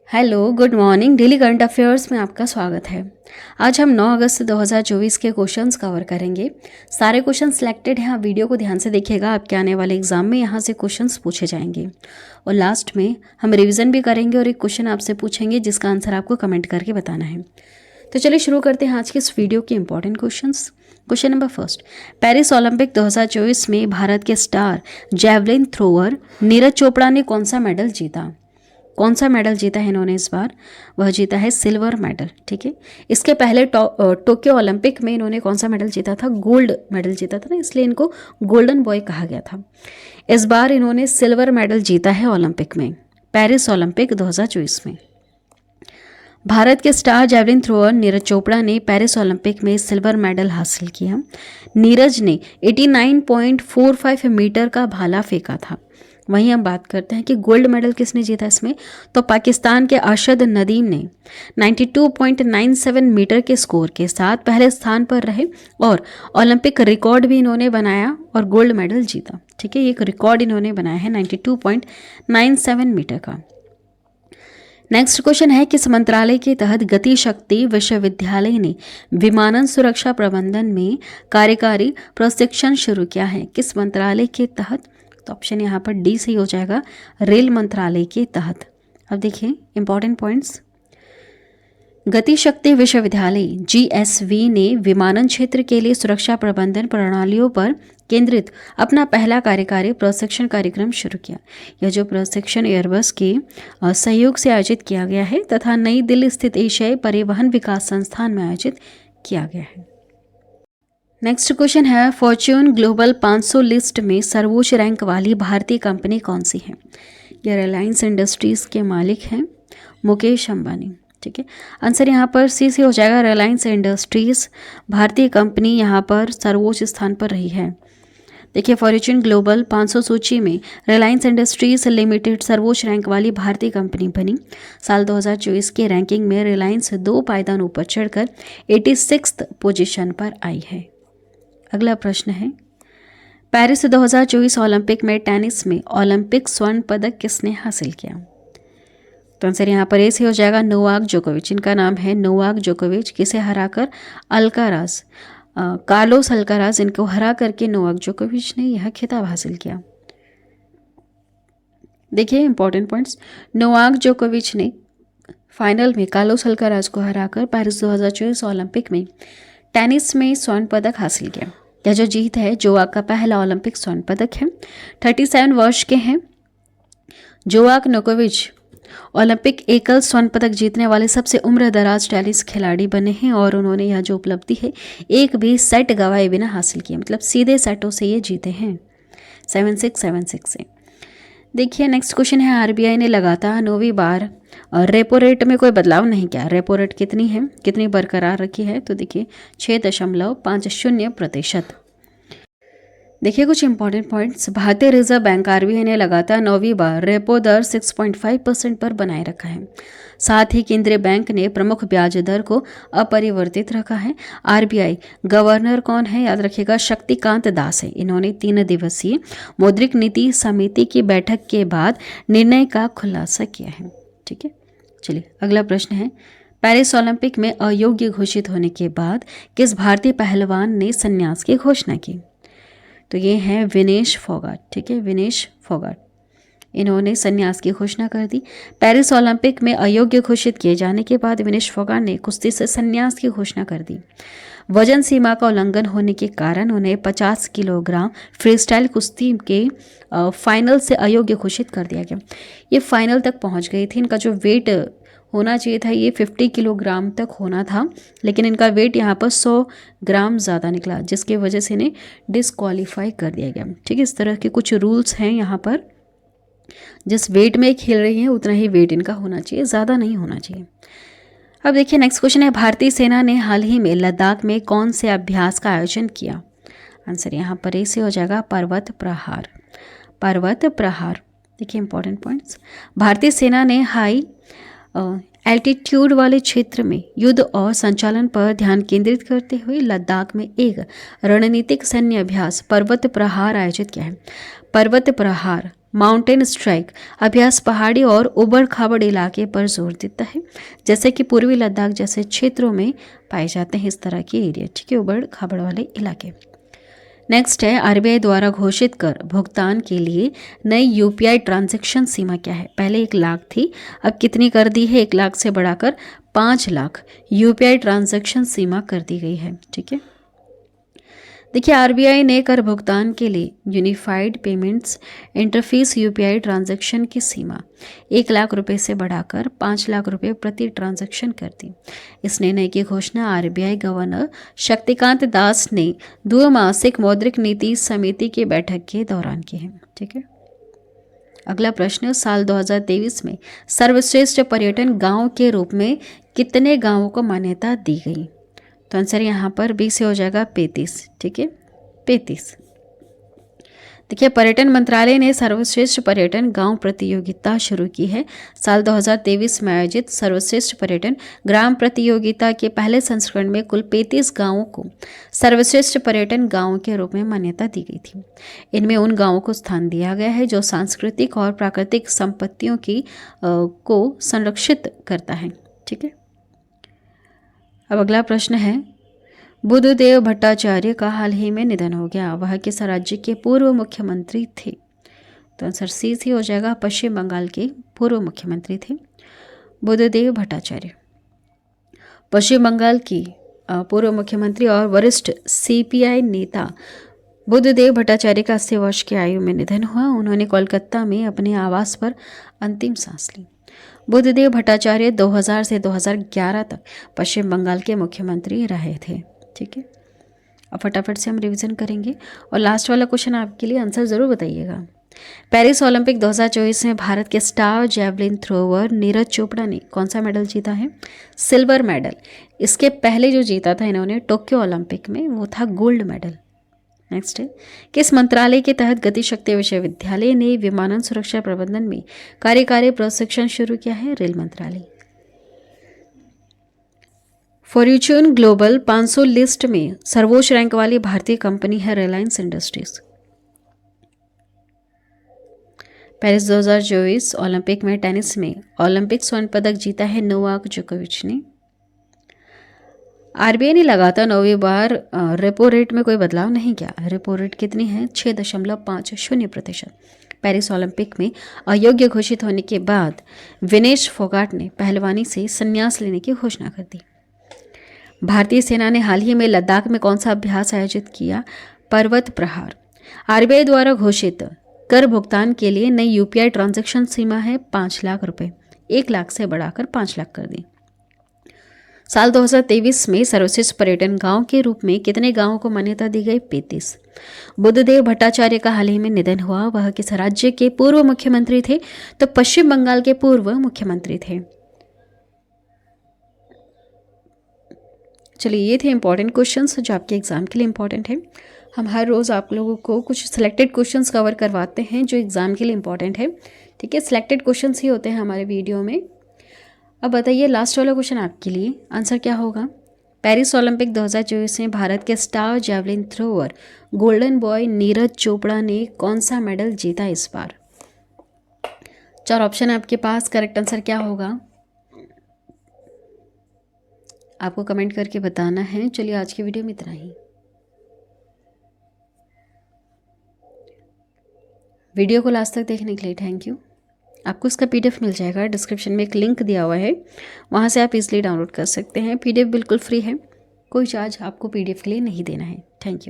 Hello, good morning. Daily current affairs में आपका स्वागत है। आज हम 9 अगस्त 2024 के क्वेश्चंस कवर करेंगे। सारे क्वेश्चन सिलेक्टेड हैं, आप वीडियो को ध्यान से देखिएगा। आपके आने वाले एग्जाम में यहाँ से क्वेश्चंस पूछे जाएंगे और लास्ट में हम रिवीजन भी करेंगे और एक क्वेश्चन आपसे पूछेंगे जिसका आंसर आपको कमेंट करके बताना है। तो चलिए शुरू करते हैं आज के इस वीडियो के important questions. Question number first, Paris Olympic 2024 में भारत के star javelin thrower Neeraj Chopra ने कौन सा मेडल जीता? कौन सा मेडल जीता है इन्होंने इस बार? वह जीता है सिल्वर मेडल। ठीक है, इसके पहले टोक्यो ओलंपिक में इन्होंने कौन सा मेडल जीता था? गोल्ड मेडल जीता था ना, इसलिए इनको गोल्डन बॉय कहा गया था। इस बार इन्होंने सिल्वर मेडल जीता है ओलंपिक में, पेरिस ओलंपिक 2024 में। भारत के star javelin thrower Neeraj Chopra ने पेरिस ओलंपिक में सिल्वर मेडल हासिल किया। नीरज ने 89.45 मीटर का भाला फेंका था। वहीं हम बात करते हैं कि गोल्ड मेडल किसने जीता इसमें, तो पाकिस्तान के अरशद नदीम ने 92.97 मीटर के स्कोर के साथ पहले स्थान पर रहे और ओलंपिक रिकॉर्ड भी इन्होंने बनाया और गोल्ड मेडल जीता। ठीक है, एक रिकॉर्ड इन्होंने बनाया है 92.97 मीटर का। नेक्स्ट क्वेश्चन है, किस मंत्रालय के तहत गति शक्ति विश्वविद्यालय ने विमानन सुरक्षा प्रबंधन में कार्यकारी प्रशिक्षण शुरू किया है? किस मंत्रालय के तहत? तो ऑप्शन यहाँ पर डी सही हो जाएगा, रेल मंत्रालय के तहत। अब देखिए इंपॉर्टेंट पॉइंट्स। गति शक्ति विश्वविद्यालय जीएसवी ने विमानन क्षेत्र के लिए सुरक्षा प्रबंधन प्रणालियों पर केंद्रित अपना पहला कार्यकारी प्रशिक्षण कार्यक्रम शुरू किया। यह जो प्रशिक्षण एयरबस के सहयोग से आयोजित किया गया है तथा नई दिल्ली स्थित एशियाई परिवहन विकास संस्थान में आयोजित किया गया है। नेक्स्ट क्वेश्चन है, फॉर्च्यून ग्लोबल 500 लिस्ट में सर्वोच्च रैंक वाली भारतीय कंपनी कौन सी है? यह रिलायंस इंडस्ट्रीज़ के मालिक हैं मुकेश अंबानी। ठीक है, आंसर यहाँ पर सी से हो जाएगा, रिलायंस इंडस्ट्रीज़ भारतीय कंपनी यहाँ पर सर्वोच्च स्थान पर रही है। देखिए, फॉर्च्यून ग्लोबल 500 सूची में रिलायंस इंडस्ट्रीज लिमिटेड सर्वोच्च रैंक वाली भारतीय कंपनी बनी। साल 2024 की रैंकिंग में रिलायंस 2 पायदान ऊपर चढ़कर 86th पोजीशन पर आई है। अगला प्रश्न है, पेरिस 2024 ओलंपिक में टेनिस में ओलंपिक स्वर्ण पदक किसने हासिल किया? तो आंसर यहाँ पर ऐसे हो जाएगा, नोवाक जोकोविच। इनका नाम है नोवाक जोकोविच। किसे हराकर? अल्काराज, कार्लोस अल्काराज, इनको हरा करके नोवाक जोकोविच ने यह खिताब हासिल किया। देखिए इंपॉर्टेंट पॉइंट्स, नोवाक जोकोविच ने फाइनल में कार्लोस अल्काराज को हराकर पेरिस 2024 ओलंपिक में टेनिस में स्वर्ण पदक हासिल किया। यह जो जीत है जोवाक का पहला ओलंपिक स्वर्ण पदक है। 37 वर्ष के हैं जोवाक नोकोविच, ओलंपिक एकल स्वर्ण पदक जीतने वाले सबसे उम्र दराज टेनिस खिलाड़ी बने हैं और उन्होंने यह जो उपलब्धि है एक भी सेट गंवाए बिना हासिल की, मतलब सीधे सेटों से ये जीते हैं 7-6, 7-6 से। देखिए नेक्स्ट क्वेश्चन है, आरबीआई ने लगातार 9वीं बार रेपो रेट में कोई बदलाव नहीं किया। रेपो रेट कितनी है, कितनी बरकरार रखी है? तो देखिए 6.50%। देखिए कुछ इंपॉर्टेंट पॉइंट्स, भारतीय रिजर्व बैंक आरबीआई ने लगातार 9वीं बार रेपो दर 6.5% पर बनाए रखा है। साथ ही केंद्रीय बैंक ने प्रमुख ब्याज दर को अपरिवर्तित रखा है। आरबीआई गवर्नर कौन है? याद रखिएगा, शक्तिकांत दास है। इन्होंने 3 दिवसीय मौद्रिक नीति समिति की बैठक के बाद निर्णय का खुलासा किया है। ठीक है, चलिए अगला प्रश्न है, पेरिस ओलंपिक में अयोग्य घोषित होने के बाद किस भारतीय पहलवान ने संन्यास की घोषणा की? तो ये है विनेश फोगाट। ठीक है, विनेश फोगाट, इन्होंने संन्यास की घोषणा कर दी। पेरिस ओलंपिक में अयोग्य घोषित किए जाने के बाद विनेश फोगाट ने कुश्ती से संन्यास की घोषणा कर दी। वजन सीमा का उल्लंघन होने के कारण उन्हें 50 किलोग्राम फ्रीस्टाइल कुश्ती के फाइनल से अयोग्य घोषित कर दिया गया। ये फाइनल तक पहुंच गई थी। इनका जो वेट होना चाहिए था ये 50 किलोग्राम तक होना था, लेकिन इनका वेट यहाँ पर 100 ग्राम ज़्यादा निकला, जिसकी वजह से इन्हें डिस्क्वालीफाई कर दिया गया। ठीक है, इस तरह के कुछ रूल्स हैं यहाँ पर। जिस वेट में खेल रही हैं उतना ही वेट इनका होना चाहिए, ज़्यादा नहीं होना चाहिए। अब देखिए नेक्स्ट क्वेश्चन है, भारतीय सेना ने हाल ही में लद्दाख में कौन से अभ्यास का आयोजन किया? आंसर यहाँ पर ऐसे हो जाएगा, पर्वत प्रहार। पर्वत प्रहार। देखिए इंपॉर्टेंट पॉइंट्स, भारतीय सेना ने हाई एल्टीट्यूड वाले क्षेत्र में युद्ध और संचालन पर ध्यान केंद्रित करते हुए लद्दाख में एक रणनीतिक सैन्य अभ्यास पर्वत प्रहार आयोजित किया है। पर्वत प्रहार माउंटेन स्ट्राइक अभ्यास पहाड़ी और उबड़ खाबड़ इलाके पर जोर देता है, जैसे कि पूर्वी लद्दाख जैसे क्षेत्रों में पाए जाते हैं इस तरह के एरिया, ठीक है, उबड़ खाबड़ वाले इलाके। नेक्स्ट है आरबीआई द्वारा घोषित कर भुगतान के लिए नई यूपीआई ट्रांजैक्शन सीमा क्या है। पहले 1 लाख थी, अब कितनी कर दी है, 1 लाख से बढ़ाकर 5 लाख यूपीआई ट्रांजैक्शन सीमा कर दी गई है, ठीक है। देखिए आरबीआई ने कर भुगतान के लिए unified payments interface UPI transaction की सीमा 1 लाख रुपए से बढ़ाकर 5 लाख रुपए प्रति ट्रांजैक्शन कर दी। इस निर्णय की घोषणा आरबीआई गवर्नर शक्तिकांत दास ने द्विमासिक मौद्रिक नीति समिति की बैठक के दौरान की है, ठीक है। अगला प्रश्न, साल 2023 में सर्वश्रेष्ठ पर्यटन गांव के रूप में कितने गांवों को मान्यता दी गई। तो आंसर यहाँ पर बी से हो जाएगा 35, ठीक है, 35। देखिए पर्यटन मंत्रालय ने सर्वश्रेष्ठ पर्यटन गांव प्रतियोगिता शुरू की है। साल 2023 में आयोजित सर्वश्रेष्ठ पर्यटन ग्राम प्रतियोगिता के पहले संस्करण में कुल 35 गांवों को सर्वश्रेष्ठ पर्यटन गांव के रूप में मान्यता दी गई थी। इनमें उन गांवों को स्थान दिया गया है जो सांस्कृतिक और प्राकृतिक संपत्तियों की को संरक्षित करता है, ठीक है। अब अगला प्रश्न है, बुद्धदेव भट्टाचार्य का हाल ही में निधन हो गया, वह किस राज्य के पूर्व मुख्यमंत्री थे। तो आंसर सी हो जाएगा, पश्चिम बंगाल के पूर्व मुख्यमंत्री थे बुद्धदेव भट्टाचार्य। पश्चिम बंगाल की पूर्व मुख्यमंत्री और वरिष्ठ सीपीआई नेता बुद्धदेव भट्टाचार्य का 80 वर्ष की आयु में निधन हुआ। उन्होंने कोलकाता में अपने आवास पर अंतिम सांस ली। बुद्धदेव भट्टाचार्य 2000 से 2011 तक पश्चिम बंगाल के मुख्यमंत्री रहे थे, ठीक है। अब फटाफट से हम रिवीजन करेंगे और लास्ट वाला क्वेश्चन आपके लिए आंसर ज़रूर बताइएगा। पेरिस ओलंपिक 2024 में भारत के star javelin thrower Neeraj Chopra ने कौन सा मेडल जीता है, सिल्वर मेडल। इसके पहले जो जीता था इन्होंने टोक्यो ओलंपिक में, वो था गोल्ड मेडल। नेक्स्ट है, किस मंत्रालय के तहत गतिशक्ति विश्वविद्यालय ने विमानन सुरक्षा प्रबंधन में कार्यकारी प्रशिक्षण शुरू किया है, रेल मंत्रालय। फॉर्च्यून ग्लोबल 500 लिस्ट में सर्वोच्च रैंक वाली भारतीय कंपनी है रिलायंस इंडस्ट्रीज। पेरिस 2024 ओलंपिक में टेनिस में ओलंपिक स्वर्ण पदक जीता है नोवाक जोकोविच ने। आरबीआई ने लगातार 9वीं बार रेपो रेट में कोई बदलाव नहीं किया। रेपो रेट कितनी है, 6.50%। पेरिस ओलंपिक में अयोग्य घोषित होने के बाद विनेश फोगाट ने पहलवानी से संन्यास लेने की घोषणा कर दी। भारतीय सेना ने हाल ही में लद्दाख में कौन सा अभ्यास आयोजित किया, पर्वत प्रहार। आरबीआई द्वारा घोषित कर भुगतान के लिए नई यूपीआई ट्रांजैक्शन सीमा है 5 लाख रुपए, 1 लाख से बढ़ाकर 5 लाख कर दी। साल 2023 में सर्वश्रेष्ठ पर्यटन गांव के रूप में कितने गांवों को मान्यता दी गई, 35। बुद्धदेव भट्टाचार्य का हाल ही में निधन हुआ, वह किस राज्य के पूर्व मुख्यमंत्री थे, तो पश्चिम बंगाल के पूर्व मुख्यमंत्री थे। चलिए ये थे इंपॉर्टेंट क्वेश्चंस जो आपके एग्जाम के लिए इंपॉर्टेंट है। हम हर रोज़ आप लोगों को कुछ सिलेक्टेड क्वेश्चंस कवर करवाते हैं जो एग्ज़ाम के लिए इंपॉर्टेंट है, ठीक है। सिलेक्टेड क्वेश्चंस ही होते हैं हमारे वीडियो में। अब बताइए लास्ट वाला क्वेश्चन आपके लिए आंसर क्या होगा। पेरिस ओलंपिक 2024 में भारत के star javelin thrower golden boy Neeraj Chopra ने कौन सा मेडल जीता इस बार। 4 ऑप्शन है आपके पास, करेक्ट आंसर क्या होगा आपको कमेंट करके बताना है। चलिए आज की वीडियो में इतना ही। वीडियो को लास्ट तक देखने के लिए थैंक यू। आपको इसका पीडीएफ मिल जाएगा, डिस्क्रिप्शन में एक लिंक दिया हुआ है, वहाँ से आप इजीली डाउनलोड कर सकते हैं। पीडीएफ बिल्कुल फ्री है, कोई चार्ज आपको पीडीएफ के लिए नहीं देना है। Thank you.